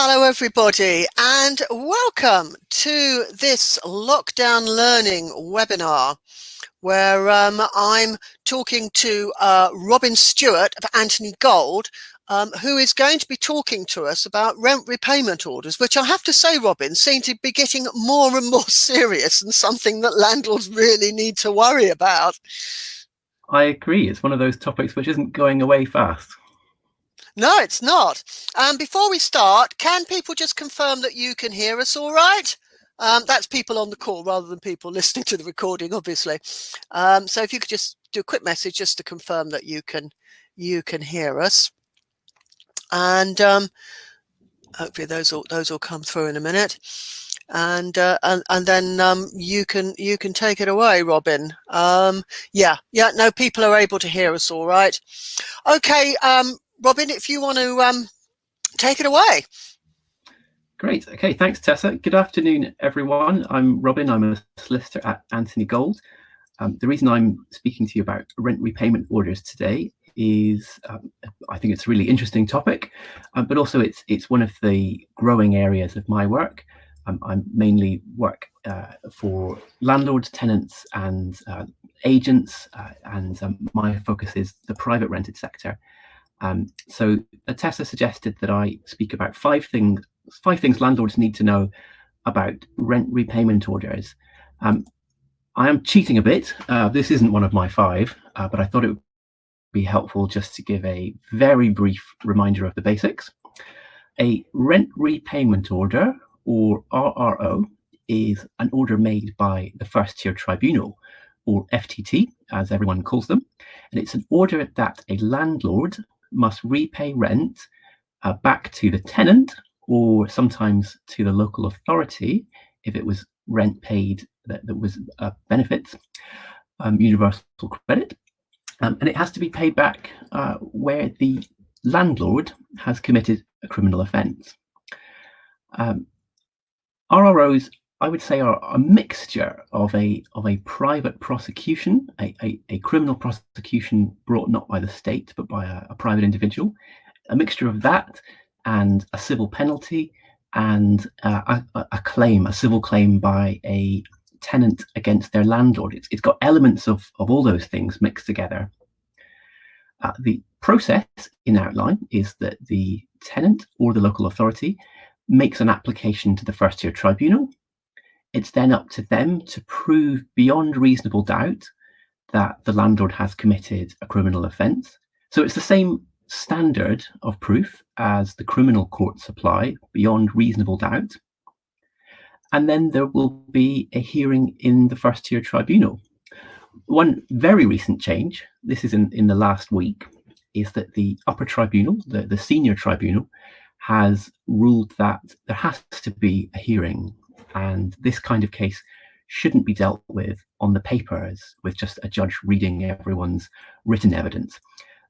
Hello everybody and welcome to this lockdown learning webinar where I'm talking to Robin Stewart of Anthony Gold, who is going to be talking to us about rent repayment orders, which I have to say, Robin, seem to be getting more and more serious and something that landlords really need to worry about. I agree. It's one of those topics which isn't going away fast. No, it's not. Before we start, can people just confirm that you can hear us all right? That's people on the call rather than people listening to the recording, obviously. So if you could just do a quick message just to confirm that you can hear us. And hopefully those will come through in a minute. And then you can take it away, Robin. Yeah, no, people are able to hear us all right. Okay, Robin, if you want to take it away. Great. Okay, thanks, Tessa. Good afternoon, everyone. I'm Robin. I'm a solicitor at Anthony Gold. The reason I'm speaking to you about rent repayment orders today is I think it's a really interesting topic, but also it's one of the growing areas of my work. I mainly work for landlords, tenants, and agents, and my focus is the private rented sector. So Tessa suggested that I speak about five things landlords need to know about rent repayment orders. I am cheating a bit. This isn't one of my five, but I thought it would be helpful just to give a very brief reminder of the basics. A rent repayment order, or RRO, is an order made by the First Tier Tribunal, or FTT, as everyone calls them. And it's an order that a landlord must repay rent back to the tenant, or sometimes to the local authority if it was rent paid that was benefits, universal credit, and it has to be paid back where the landlord has committed a criminal offence. RROs, I would say, are a mixture of a private prosecution, a criminal prosecution brought not by the state but by a private individual, a mixture of that and a civil penalty, and a civil claim by a tenant against their landlord. It's got elements of all those things mixed together. The process in outline is that the tenant or the local authority makes an application to the First Tier Tribunal. It's then up to them to prove beyond reasonable doubt that the landlord has committed a criminal offence. So it's the same standard of proof as the criminal courts apply, beyond reasonable doubt. And then there will be a hearing in the First Tier Tribunal. One very recent change, this is in the last week, is that the upper tribunal, the senior tribunal, has ruled that there has to be a hearing, and this kind of case shouldn't be dealt with on the papers with just a judge reading everyone's written evidence.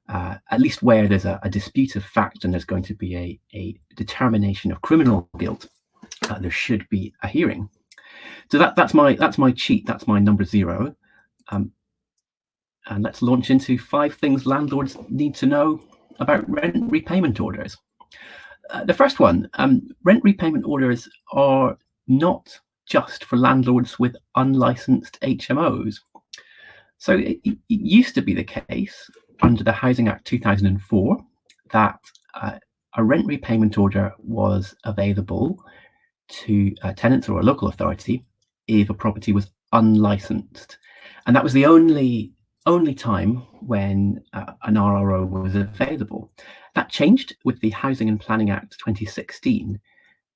At least where there's a dispute of fact and there's going to be a determination of criminal guilt, there should be a hearing. So that's my cheat. That's my number 0. And let's launch into 5 things landlords need to know about rent repayment orders. The first one, rent repayment orders are not just for landlords with unlicensed HMOs. So it used to be the case under the Housing Act 2004 that a rent repayment order was available to tenants or a local authority if a property was unlicensed. And that was the only time when an RRO was available. That changed with the Housing and Planning Act 2016,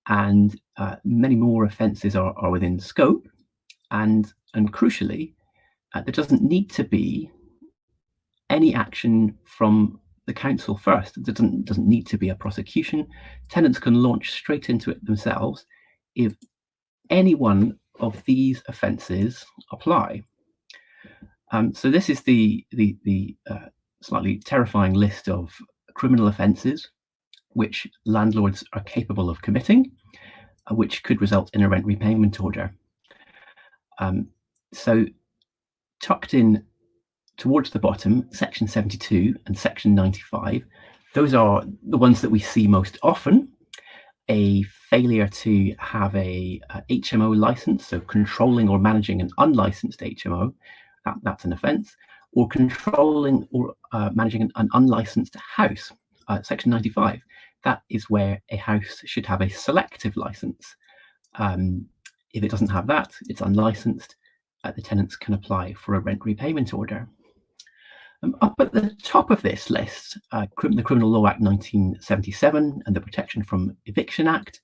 and many more offences are within scope. And crucially, there doesn't need to be any action from the council first. It doesn't need to be a prosecution. Tenants can launch straight into it themselves if any one of these offences apply. So this is the slightly terrifying list of criminal offences which landlords are capable of committing, which could result in a rent repayment order. So tucked in towards the bottom, section 72 and section 95, those are the ones that we see most often. a failure to have a HMO license, so controlling or managing an unlicensed HMO, that's an offence, or controlling or managing an unlicensed house, Section 95. That is where a house should have a selective license. If it doesn't have that, it's unlicensed, the tenants can apply for a rent repayment order. Up at the top of this list, the Criminal Law Act 1977 and the Protection from Eviction Act.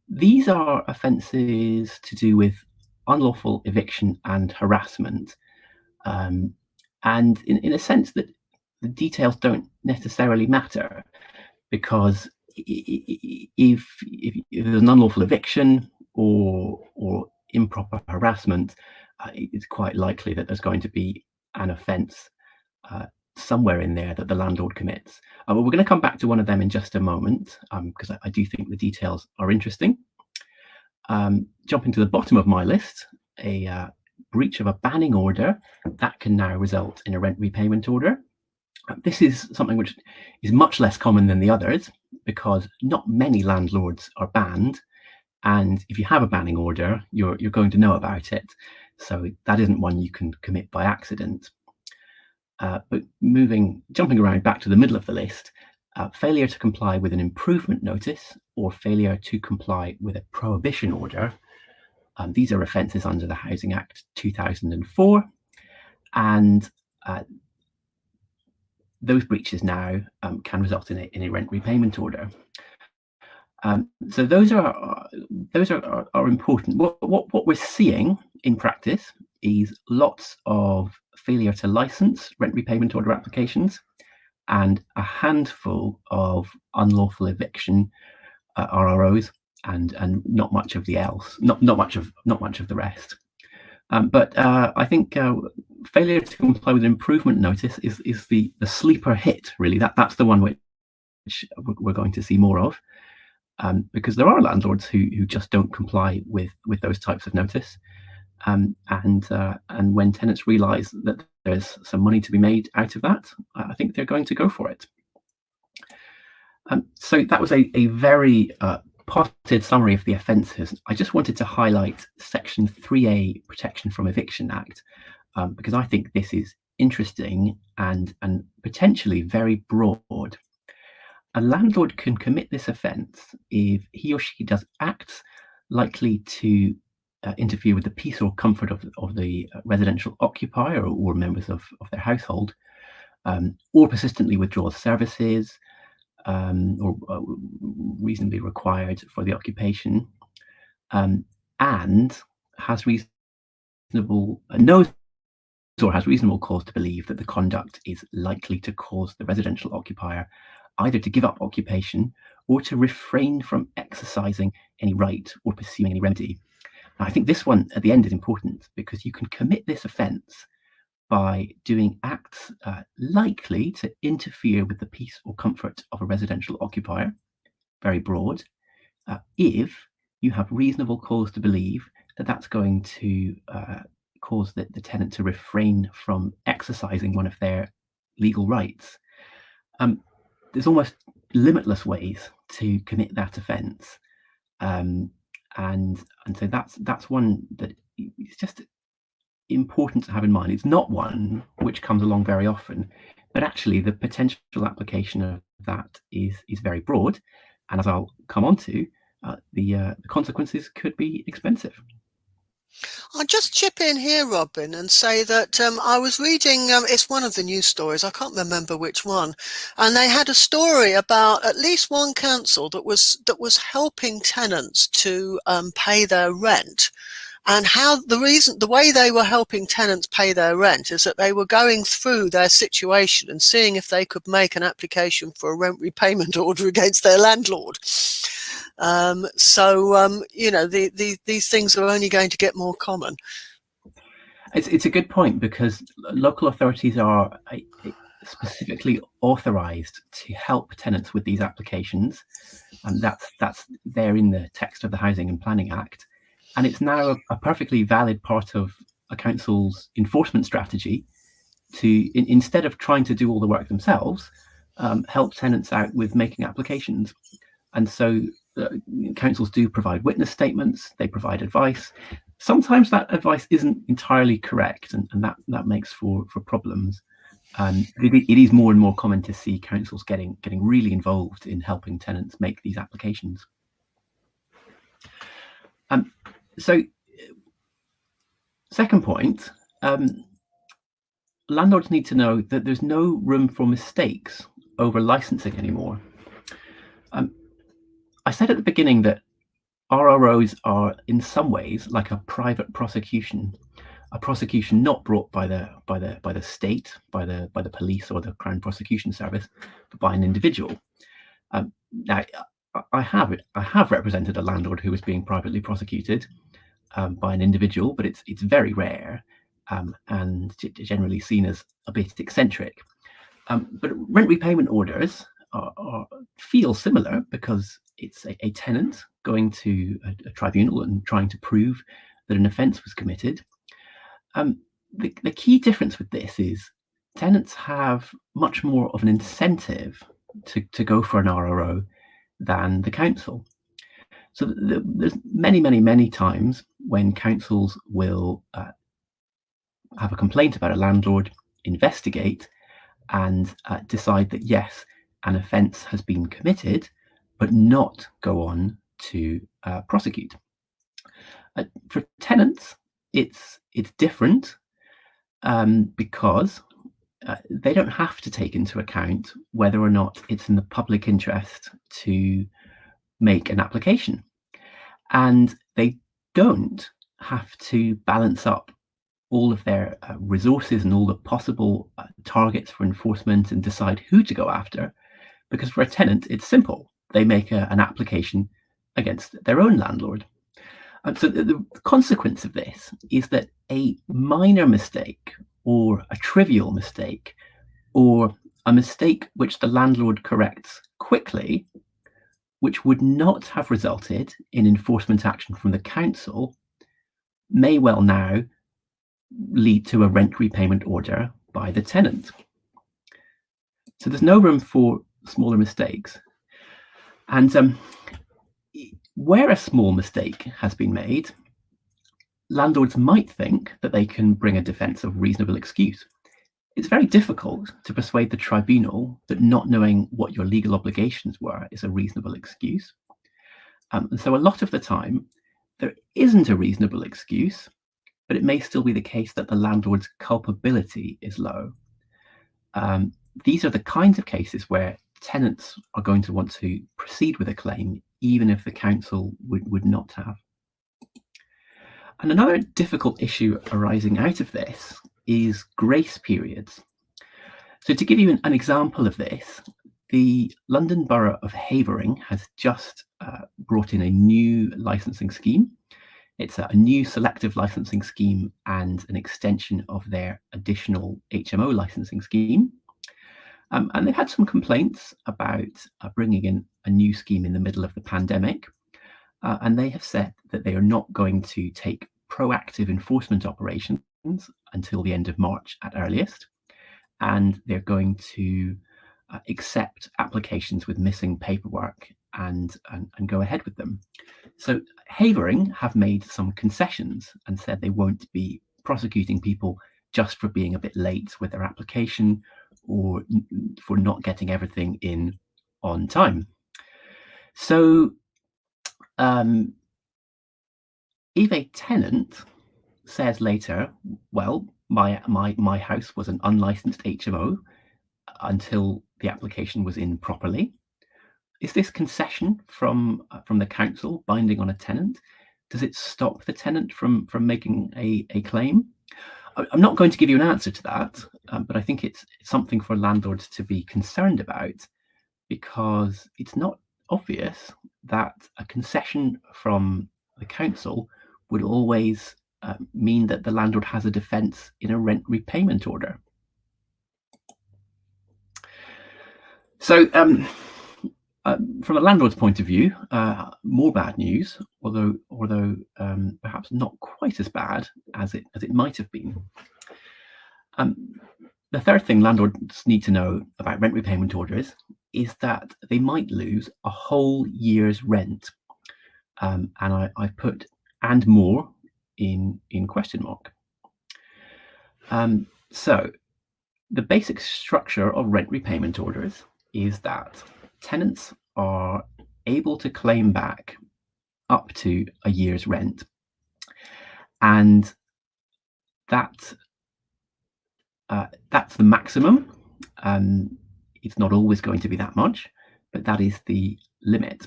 These are offences to do with unlawful eviction and harassment. And in a sense that the details don't necessarily matter, because if there's an unlawful eviction or improper harassment, it's quite likely that there's going to be an offence somewhere in there that the landlord commits. But we're going to come back to one of them in just a moment, because I do think the details are interesting. Jumping to the bottom of my list, a breach of a banning order, that can now result in a rent repayment order. This is something which is much less common than the others, because not many landlords are banned, and if you have a banning order, you're going to know about it. So that isn't one you can commit by accident. But jumping around back to the middle of the list, failure to comply with an improvement notice or failure to comply with a prohibition order. These are offences under the Housing Act 2004, and those breaches now can result in a rent repayment order. So those are important. What we're seeing in practice is lots of failure to license rent repayment order applications and a handful of unlawful eviction RROs, and not much of the else, not much of the rest. But I think failure to comply with an improvement notice is the sleeper hit, really. That's the one which we're going to see more of, because there are landlords who just don't comply with those types of notice. And when tenants realise that there's some money to be made out of that, I think they're going to go for it. So that was a very potted summary of the offences. I just wanted to highlight Section 3A, Protection from Eviction Act, because I think this is interesting and potentially very broad. A landlord can commit this offence if he or she does acts likely to interfere with the peace or comfort of the residential occupier or members of their household, or persistently withdraws services or reasonably required for the occupation, and has knows or has reasonable cause to believe that the conduct is likely to cause the residential occupier either to give up occupation or to refrain from exercising any right or pursuing any remedy. Now, I think this one at the end is important, because you can commit this offence by doing acts likely to interfere with the peace or comfort of a residential occupier, very broad, if you have reasonable cause to believe that that's going to cause the tenant to refrain from exercising one of their legal rights. There's almost limitless ways to commit that offence, and so that's one that is just important to have in mind. It's not one which comes along very often, but actually the potential application of that is very broad, and as I'll come on to, the consequences could be expensive. I'll just chip in here, Robin, and say that I was reading, it's one of the news stories, I can't remember which one, and they had a story about at least one council that was helping tenants to pay their rent. And how the way they were helping tenants pay their rent is that they were going through their situation and seeing if they could make an application for a rent repayment order against their landlord. You know, these things are only going to get more common. It's a good point, because local authorities are specifically authorised to help tenants with these applications, and that's there in the text of the Housing and Planning Act. And it's now a perfectly valid part of a council's enforcement strategy to, instead of trying to do all the work themselves, help tenants out with making applications. And so councils do provide witness statements, they provide advice. Sometimes that advice isn't entirely correct, and that makes for problems. It is more and more common to see councils getting really involved in helping tenants make these applications. So, second point, landlords need to know that there's no room for mistakes over licensing anymore. I said at the beginning that RROs are in some ways like a private prosecution, a prosecution not brought by the state, by the police or the Crown Prosecution Service, but by an individual. Now, I have represented a landlord who was being privately prosecuted by an individual, but it's very rare and generally seen as a bit eccentric. But rent repayment orders feel similar because it's a tenant going to a tribunal and trying to prove that an offence was committed. The key difference with this is tenants have much more of an incentive to go for an RRO than the council. So there's many times when councils will have a complaint about a landlord, investigate, and decide that yes, an offence has been committed, but not go on to prosecute. For tenants, it's different because they don't have to take into account whether or not it's in the public interest to make an application, and they don't have to balance up all of their resources and all the possible targets for enforcement and decide who to go after, because for a tenant it's simple. They make an application against their own landlord. So the consequence of this is that a minor mistake or a trivial mistake or a mistake which the landlord corrects quickly, which would not have resulted in enforcement action from the council, may well now lead to a rent repayment order by the tenant. So there's no room for smaller mistakes. And where a small mistake has been made, landlords might think that they can bring a defence of reasonable excuse. It's very difficult to persuade the tribunal that not knowing what your legal obligations were is a reasonable excuse. And so a lot of the time, there isn't a reasonable excuse, but it may still be the case that the landlord's culpability is low. These are the kinds of cases where tenants are going to want to proceed with a claim, even if the council would not have. And another difficult issue arising out of this is grace periods. So to give you an example of this, the London Borough of Havering has just brought in a new licensing scheme. It's a new selective licensing scheme and an extension of their additional HMO licensing scheme. And they've had some complaints about bringing in a new scheme in the middle of the pandemic. And they have said that they are not going to take proactive enforcement operations until the end of March at earliest. And they're going to accept applications with missing paperwork and go ahead with them. So Havering have made some concessions and said they won't be prosecuting people just for being a bit late with their application or for not getting everything in on time. So if a tenant says later, well, my house was an unlicensed HMO until the application was in properly, is this concession from the council binding on a tenant? Does it stop the tenant from making a claim? I'm not going to give you an answer to that, but I think it's something for landlords to be concerned about, because it's not obvious that a concession from the council would always mean that the landlord has a defence in a rent repayment order. So from a landlord's point of view, more bad news, although perhaps not quite as bad as it might have been. The third thing landlords need to know about rent repayment orders is that they might lose a whole year's rent. And I put "and more" in question mark. So the basic structure of rent repayment orders is that tenants are able to claim back up to a year's rent, and that's the maximum. It's not always going to be that much, but that is the limit.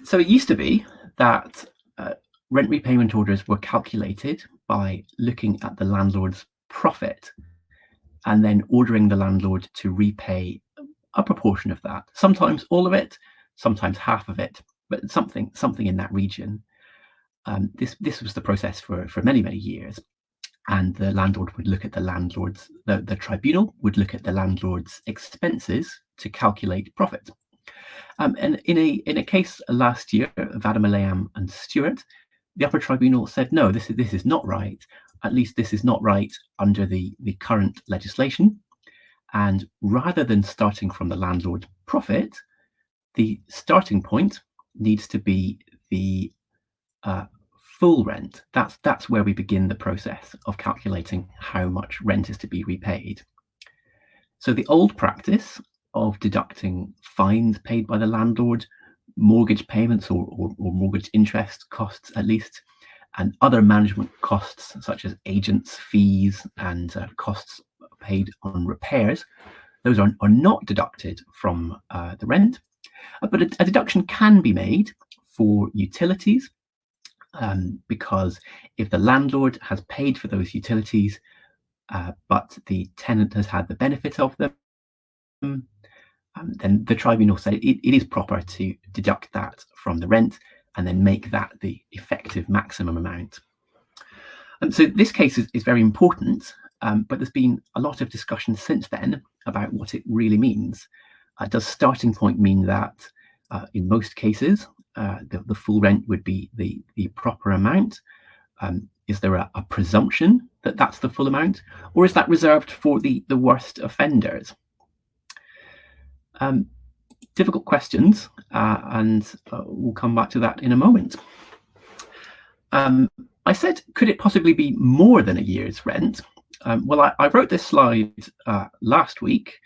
So it used to be that rent repayment orders were calculated by looking at the landlord's profit and then ordering the landlord to repay a proportion of that. Sometimes all of it, sometimes half of it, but something in that region. This was the process for many years, and the landlord would look at the tribunal would look at the landlord's expenses to calculate profit. And in a case last year of Adam Alayam and Stewart, the upper tribunal said, no, this is not right. At least this is not right under the current legislation. And rather than starting from the landlord's profit, the starting point needs to be the full rent. That's where we begin the process of calculating how much rent is to be repaid. So the old practice of deducting fines paid by the landlord, mortgage payments or mortgage interest costs at least, and other management costs such as agents' fees and costs paid on repairs, those are not deducted from the rent. But a deduction can be made for utilities, because if the landlord has paid for those utilities, but the tenant has had the benefit of them, then the tribunal said it is proper to deduct that from the rent and then make that the effective maximum amount. And so this case is very important, but there's been a lot of discussion since then about what it really means. Does starting point mean that in most cases the full rent would be the proper amount? Is there a presumption that that's the full amount, or is that reserved for the worst offenders? Difficult questions, and we'll come back to that in a moment. I said, could it possibly be more than a year's rent? Well, I wrote this slide last week,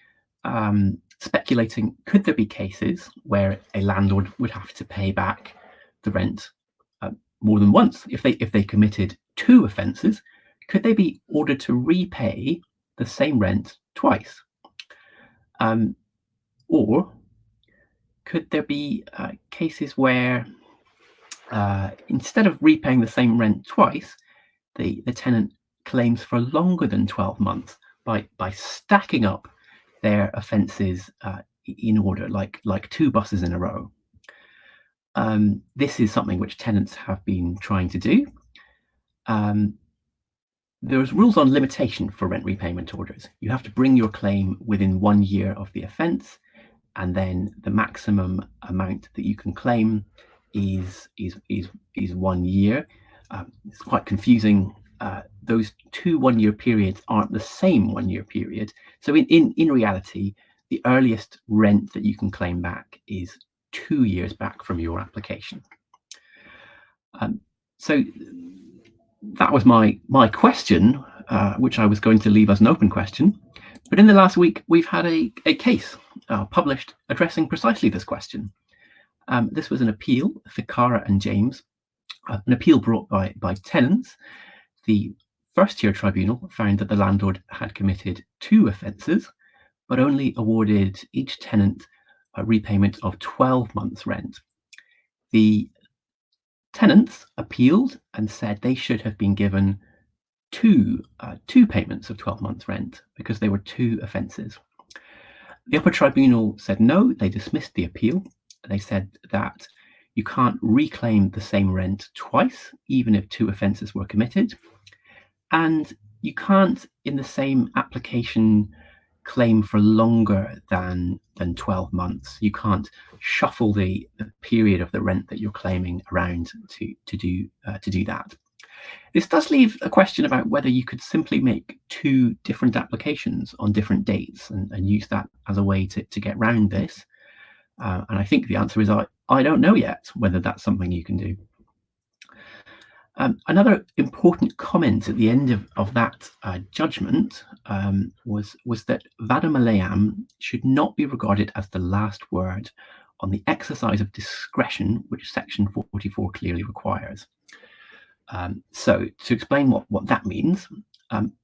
speculating, could there be cases where a landlord would have to pay back the rent more than once? If they committed 2 offences, could they be ordered to repay the same rent twice? Or could there be cases where instead of repaying the same rent twice, the tenant claims for longer than 12 months by stacking up their offences in order, like 2 buses in a row? This is something which tenants have been trying to do. There's rules on limitation for rent repayment orders. You have to bring your claim within 1 year of the offence, and then the maximum amount that you can claim is 1 year. It's quite confusing. Those 2 1-year periods aren't the same 1-year period. So in reality, the earliest rent that you can claim back is 2 years back from your application. So that was my question, which I was going to leave as an open question. But in the last week, we've had a case published addressing precisely this question. This was an appeal, Ficara and James, an appeal brought by tenants. The first-tier tribunal found that the landlord had committed 2 offences, but only awarded each tenant a repayment of 12 months' rent. The tenants appealed and said they should have been given two payments of 12 months' rent because they were 2 offences. The upper tribunal said no, they dismissed the appeal. They said that you can't reclaim the same rent twice, even if 2 offences were committed. And you can't, in the same application, claim for longer than 12 months. You can't shuffle the period of the rent that you're claiming around to do that. This does leave a question about whether you could simply make 2 different applications on different dates and use that as a way to get round this. And I think the answer is I don't know yet whether that's something you can do. Another important comment at the end of that judgment was that vadam aleam should not be regarded as the last word on the exercise of discretion, which Section 44 clearly requires. So to explain what that means,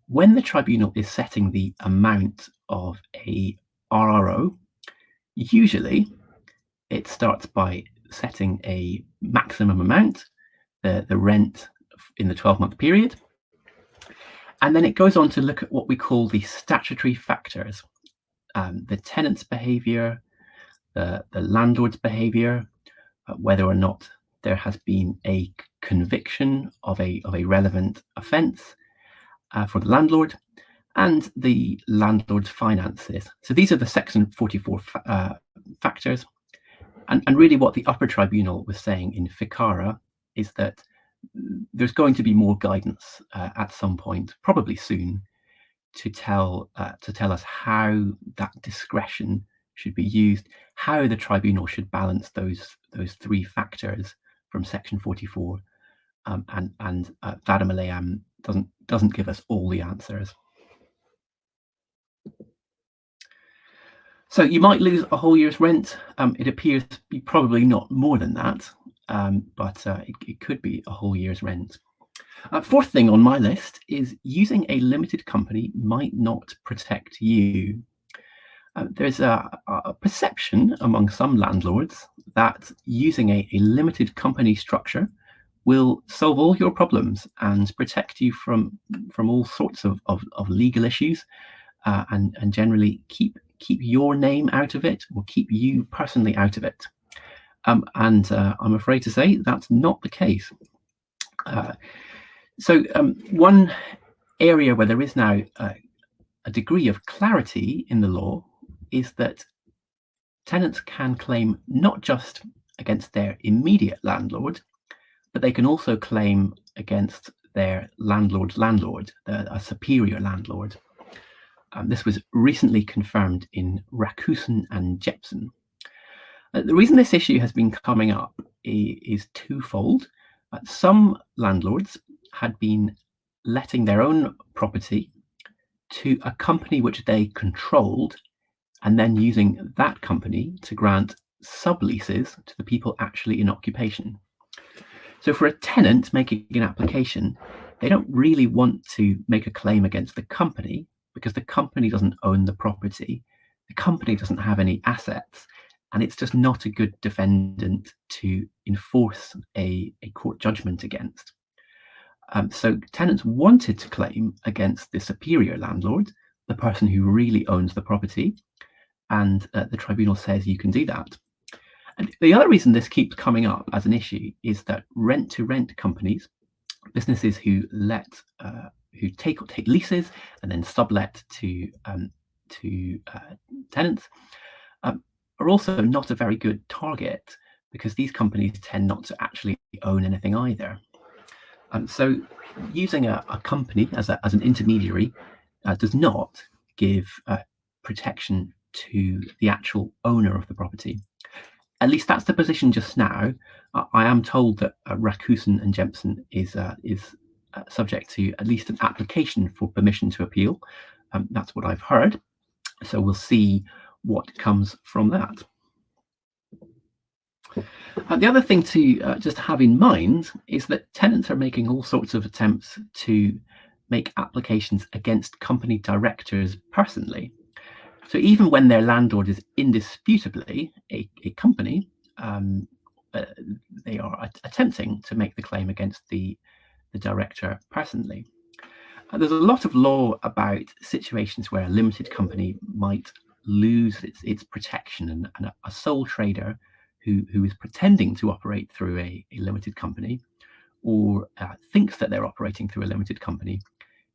when the tribunal is setting the amount of a RRO, usually it starts by setting a maximum amount, the rent in the 12-month period, and then it goes on to look at what we call the statutory factors, the tenant's behaviour, the landlord's behaviour, whether or not there has been a conviction of a relevant offence for the landlord, and the landlord's finances. So these are the Section 44 factors. And really what the upper tribunal was saying in Ficara is that there's going to be more guidance at some point, probably soon, to tell us how that discretion should be used, how the tribunal should balance those 3 factors from Section 44, and vadam aleam doesn't give us all the answers. So you might lose a whole year's rent. It appears to be probably not more than that, but it could be a whole year's rent. Fourth thing on my list is using a limited company might not protect you. There's a perception among some landlords that using a limited company structure will solve all your problems and protect you from all sorts of legal issues, and generally keep your name out of it, or keep you personally out of it. And I'm afraid to say that's not the case. So one area where there is now a degree of clarity in the law is that tenants can claim not just against their immediate landlord, but they can also claim against their landlord's landlord, a superior landlord. This was recently confirmed in Rakusen and Jepsen. The reason this issue has been coming up is twofold. Some landlords had been letting their own property to a company which they controlled, and then using that company to grant subleases to the people actually in occupation. So for a tenant making an application, they don't really want to make a claim against the company because the company doesn't own the property, the company doesn't have any assets, and it's just not a good defendant to enforce a court judgment against. So tenants wanted to claim against the superior landlord, the person who really owns the property, and the tribunal says you can do that. And the other reason this keeps coming up as an issue is that rent-to-rent companies, businesses who take leases and then sublet to tenants, are also not a very good target because these companies tend not to actually own anything either. So using a company as an intermediary does not give protection to the actual owner of the property. At least that's the position just now. I am told that Rakusen and Jepsen is subject to at least an application for permission to appeal. That's what I've heard. So we'll see what comes from that. The other thing to just have in mind is that tenants are making all sorts of attempts to make applications against company directors personally. So even when their landlord is indisputably a company, they are attempting to make the claim against the director personally. There's a lot of law about situations where a limited company might lose its protection, and a sole trader who is pretending to operate through a limited company, or thinks that they're operating through a limited company,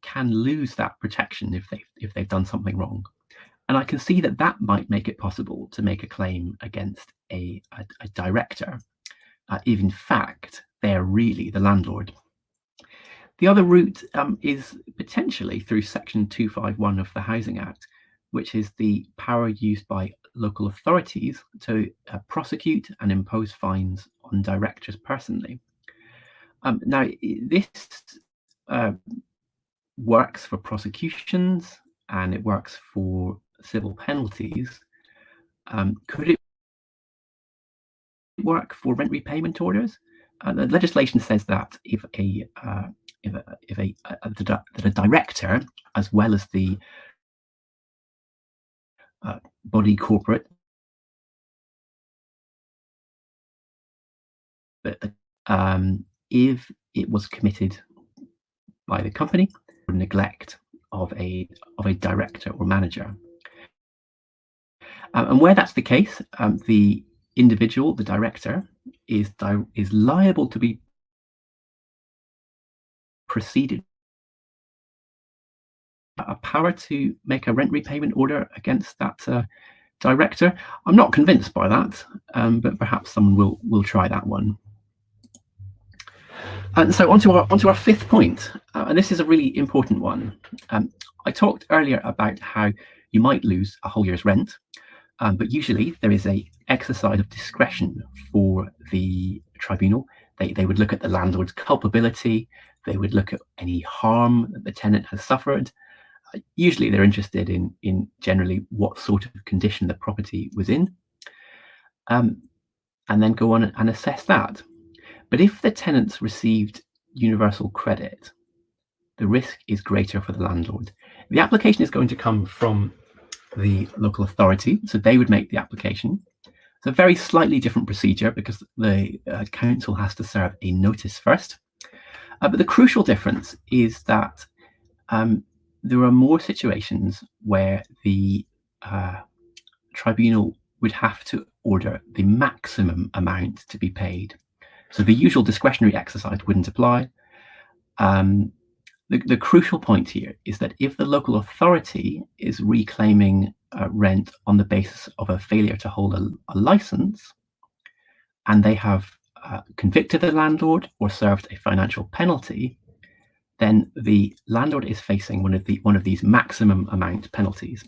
can lose that protection if they've done something wrong. And I can see that might make it possible to make a claim against a director if in fact they're really the landlord. The other route is potentially through Section 251 of the Housing Act, which is the power used by local authorities to prosecute and impose fines on directors personally. Now, this works for prosecutions and it works for civil penalties. Could it work for rent repayment orders? The legislation says that if a director, as well as the body corporate, if it was committed by the company or neglect of a director or manager. And where that's the case, the individual, the director, is liable to be preceded a power to make a rent repayment order against that director. I'm not convinced by that, but perhaps someone will try that one. And so onto our fifth point, and this is a really important one. I talked earlier about how you might lose a whole year's rent, but usually there is a exercise of discretion for the tribunal. They would look at the landlord's culpability. They would look at any harm that the tenant has suffered. Usually they're interested in generally what sort of condition the property was in, and then go on and assess that. But if the tenants received universal credit, the risk is greater for the landlord. The application is going to come from the local authority, so they would make the application. It's a very slightly different procedure because the council has to serve a notice first. But the crucial difference is that there are more situations where the tribunal would have to order the maximum amount to be paid. So the usual discretionary exercise wouldn't apply. The crucial point here is that if the local authority is reclaiming rent on the basis of a failure to hold a license, and they have convicted the landlord or served a financial penalty, then the landlord is facing one of these maximum amount penalties.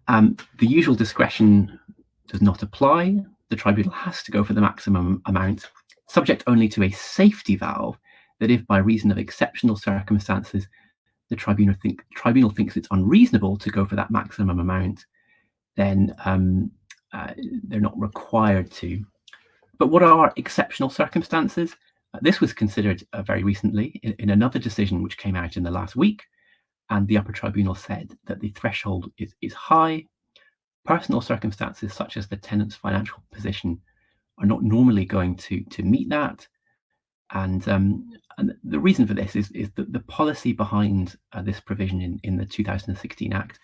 The usual discretion does not apply. The tribunal has to go for the maximum amount, subject only to a safety valve that if by reason of exceptional circumstances the tribunal thinks it's unreasonable to go for that maximum amount, then they're not required to. But what are exceptional circumstances? This was considered very recently in another decision which came out in the last week, and the upper tribunal said that the threshold is high. Personal circumstances such as the tenant's financial position are not normally going to meet that. And the reason for this is that the policy behind this provision in the 2016 Act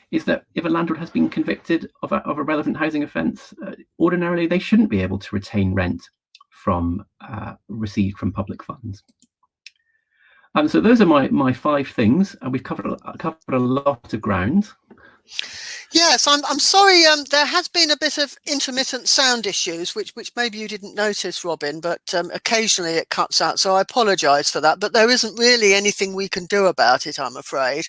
is that if a landlord has been convicted of a relevant housing offence, ordinarily they shouldn't be able to retain rent from received from public funds. So those are my 5 things. We've covered a lot of ground. Yes, I'm sorry. There has been a bit of intermittent sound issues, which maybe you didn't notice, Robin, but occasionally it cuts out. So I apologise for that. But there isn't really anything we can do about it, I'm afraid.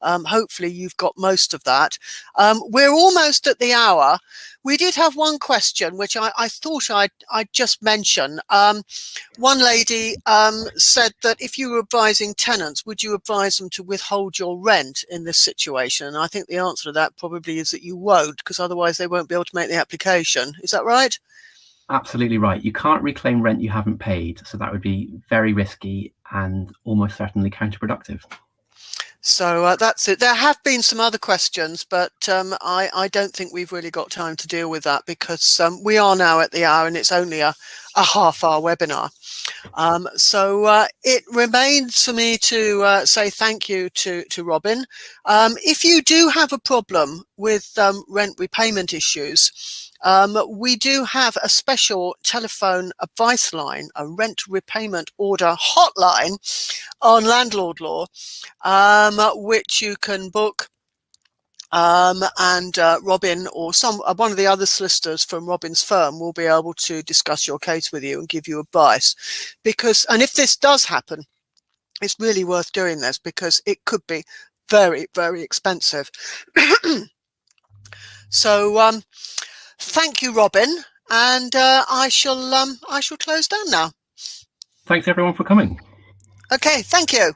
Hopefully you've got most of that. We're almost at the hour. We did have one question, which I thought I'd just mention. One lady said that if you were advising tenants, would you advise them to withhold your rent in this situation? And I think the answer to that probably is that you won't, because otherwise they won't be able to make the application. Is that right? Absolutely right. You can't reclaim rent you haven't paid. So that would be very risky and almost certainly counterproductive. So that's it. There have been some other questions, but I don't think we've really got time to deal with that because we are now at the hour and it's only a half-hour webinar. So it remains for me to say thank you to Robin. If you do have a problem with rent repayment issues, we do have a special telephone advice line, a rent repayment order hotline on landlord law, which you can book, and Robin or one of the other solicitors from Robin's firm will be able to discuss your case with you and give you advice. And if this does happen, it's really worth doing this because it could be very, very expensive. So thank you, Robin, and I shall close down now. Thanks everyone for coming. Okay, thank you.